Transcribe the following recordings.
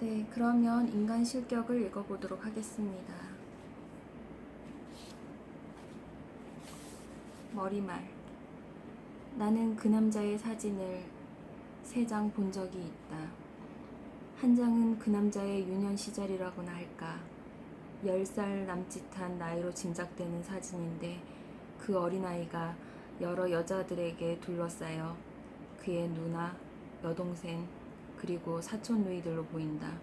네, 그러면 인간 실격을 읽어보도록 하겠습니다. 머리말. 나는 그 남자의 사진을 3장 본 적이 있다. 한 장은 그 남자의 유년 시절이라고나 할까. 10살 남짓한 나이로 짐작되는 사진인데 그 어린아이가 여러 여자들에게 둘러싸여 그의 누나, 여동생, 그리고 사촌 누이들로 보인다.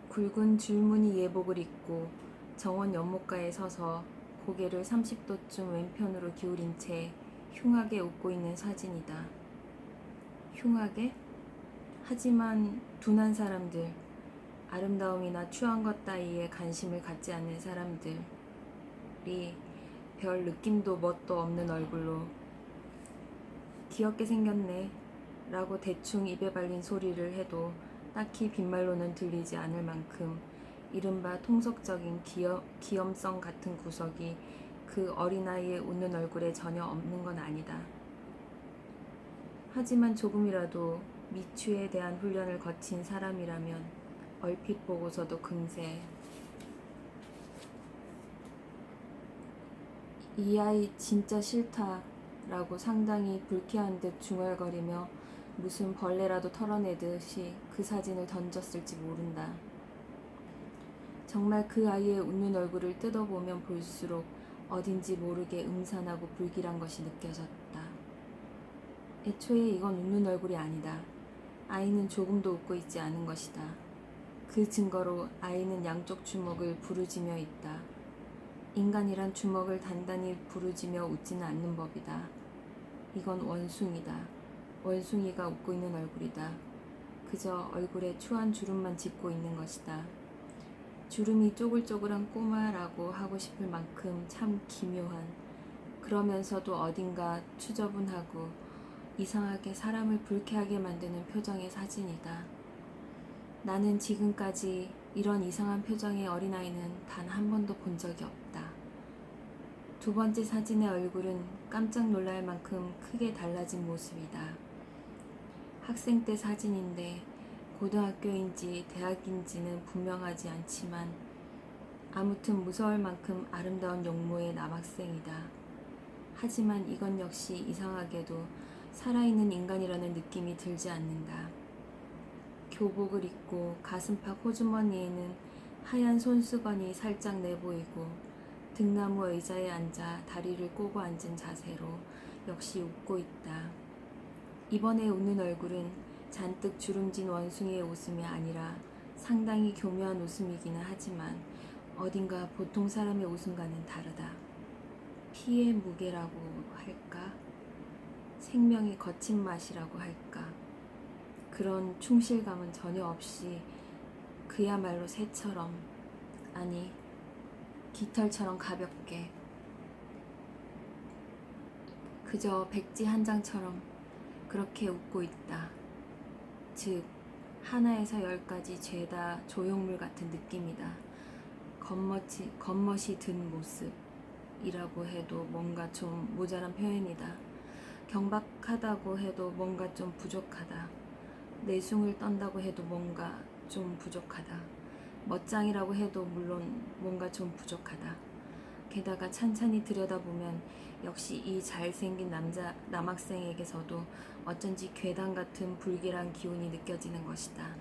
굵은 줄무늬 예복을 입고 정원 연못가에 서서 고개를 30도쯤 왼편으로 기울인 채 흉하게 웃고 있는 사진이다. 흉하게? 하지만 둔한 사람들, 아름다움이나 추한 것 따위에 관심을 갖지 않는 사람들이 별 느낌도 멋도 없는 얼굴로 귀엽게 생겼네 라고 대충 입에 발린 소리를 해도 딱히 빈말로는 들리지 않을 만큼 이른바 통속적인 귀염성 같은 구석이 그 어린아이의 웃는 얼굴에 전혀 없는 건 아니다. 하지만 조금이라도 미취에 대한 훈련을 거친 사람이라면 얼핏 보고서도 금세 이 아이 진짜 싫다 라고 상당히 불쾌한 듯 중얼거리며 무슨 벌레라도 털어내듯이 그 사진을 던졌을지 모른다. 정말 그 아이의 웃는 얼굴을 뜯어보면 볼수록 어딘지 모르게 음산하고 불길한 것이 느껴졌다. 애초에 이건 웃는 얼굴이 아니다. 아이는 조금도 웃고 있지 않은 것이다. 그 증거로 아이는 양쪽 주먹을 부르지며 있다. 인간이란 주먹을 단단히 부르지며 웃지는 않는 법이다. 이건 원숭이다. 원숭이가 웃고 있는 얼굴이다. 그저 얼굴에 추한 주름만 짓고 있는 것이다. 주름이 쪼글쪼글한 꼬마라고 하고 싶을 만큼 참 기묘한, 그러면서도 어딘가 추저분하고 이상하게 사람을 불쾌하게 만드는 표정의 사진이다. 나는 지금까지 이런 이상한 표정의 어린아이는 단 한 번도 본 적이 없다. 2번째 사진의 얼굴은 깜짝 놀랄 만큼 크게 달라진 모습이다. 학생 때 사진인데 고등학교인지 대학인지는 분명하지 않지만 아무튼 무서울 만큼 아름다운 용모의 남학생이다. 하지만 이건 역시 이상하게도 살아있는 인간이라는 느낌이 들지 않는다. 교복을 입고 가슴팍 호주머니에는 하얀 손수건이 살짝 내보이고 등나무 의자에 앉아 다리를 꼬고 앉은 자세로 역시 웃고 있다. 이번에 웃는 얼굴은 잔뜩 주름진 원숭이의 웃음이 아니라 상당히 교묘한 웃음이기는 하지만 어딘가 보통 사람의 웃음과는 다르다. 피의 무게라고 할까? 생명의 거친 맛이라고 할까? 그런 충실감은 전혀 없이 그야말로 새처럼, 아니 깃털처럼 가볍게 그저 백지 한 장처럼 그렇게 웃고 있다. 즉 하나에서 10가지 죄다 조형물 같은 느낌이다. 겉멋이 든 모습이라고 해도 뭔가 좀 모자란 표현이다. 경박하다고 해도 뭔가 좀 부족하다. 내숭을 떤다고 해도 뭔가 좀 부족하다. 멋장이라고 해도 물론 뭔가 좀 부족하다. 게다가 찬찬히 들여다보면 역시 이 잘생긴 남학생에게서도 어쩐지 괴담 같은 불길한 기운이 느껴지는 것이다.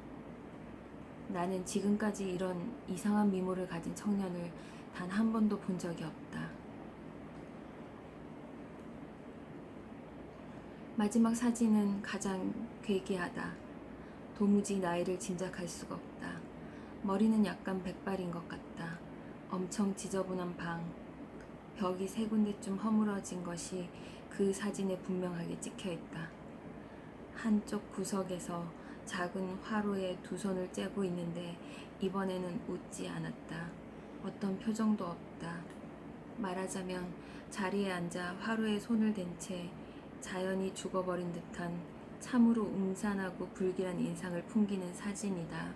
나는 지금까지 이런 이상한 미모를 가진 청년을 단 한 번도 본 적이 없다. 마지막 사진은 가장 괴기하다. 도무지 나이를 짐작할 수가 없다. 머리는 약간 백발인 것 같다. 엄청 지저분한 방, 벽이 3군데쯤 허물어진 것이 그 사진에 분명하게 찍혀있다. 한쪽 구석에서 작은 화로에 2 손을 째고 있는데 이번에는 웃지 않았다. 어떤 표정도 없다. 말하자면 자리에 앉아 화로에 손을 댄 채 자연히 죽어버린 듯한 참으로 음산하고 불길한 인상을 풍기는 사진이다.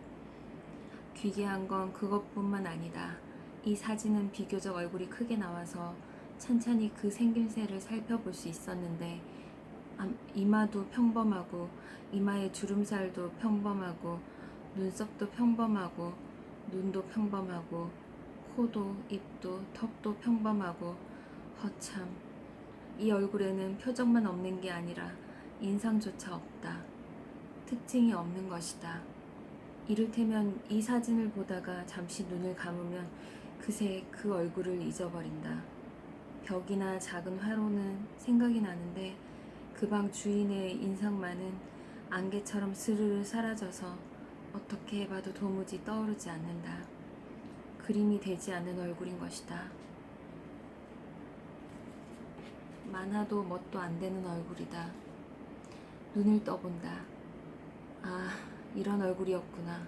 귀괴한 건 그것뿐만 아니다. 이 사진은 비교적 얼굴이 크게 나와서 찬찬히 그 생김새를 살펴볼 수 있었는데 이마도 평범하고 이마의 주름살도 평범하고 눈썹도 평범하고 눈도 평범하고 코도 입도 턱도 평범하고 허참 이 얼굴에는 표정만 없는 게 아니라 인상조차 없다. 특징이 없는 것이다. 이를테면 이 사진을 보다가 잠시 눈을 감으면 그새 그 얼굴을 잊어버린다. 벽이나 작은 화로는 생각이 나는데 그 방 주인의 인상만은 안개처럼 스르르 사라져서 어떻게 해봐도 도무지 떠오르지 않는다. 그림이 되지 않는 얼굴인 것이다. 많아도 멋도 안 되는 얼굴이다. 눈을 떠본다. 아, 이런 얼굴이었구나.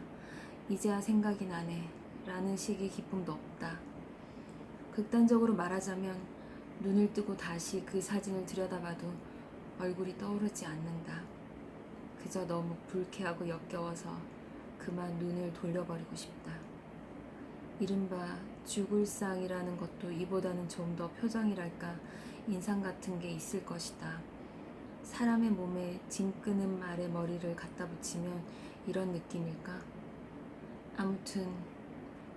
이제야 생각이 나네. 라는 식의 기쁨도 없다. 극단적으로 말하자면 눈을 뜨고 다시 그 사진을 들여다봐도 얼굴이 떠오르지 않는다. 그저 너무 불쾌하고 역겨워서 그만 눈을 돌려버리고 싶다. 이른바 죽을상이라는 것도 이보다는 좀 더 표정이랄까 인상 같은 게 있을 것이다. 사람의 몸에 짐 끄는 말의 머리를 갖다 붙이면 이런 느낌일까? 아무튼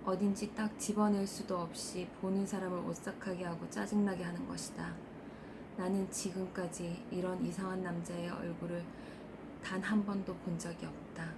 어딘지 딱 집어낼 수도 없이 보는 사람을 오싹하게 하고 짜증나게 하는 것이다. 나는 지금까지 이런 이상한 남자의 얼굴을 단 한 번도 본 적이 없다.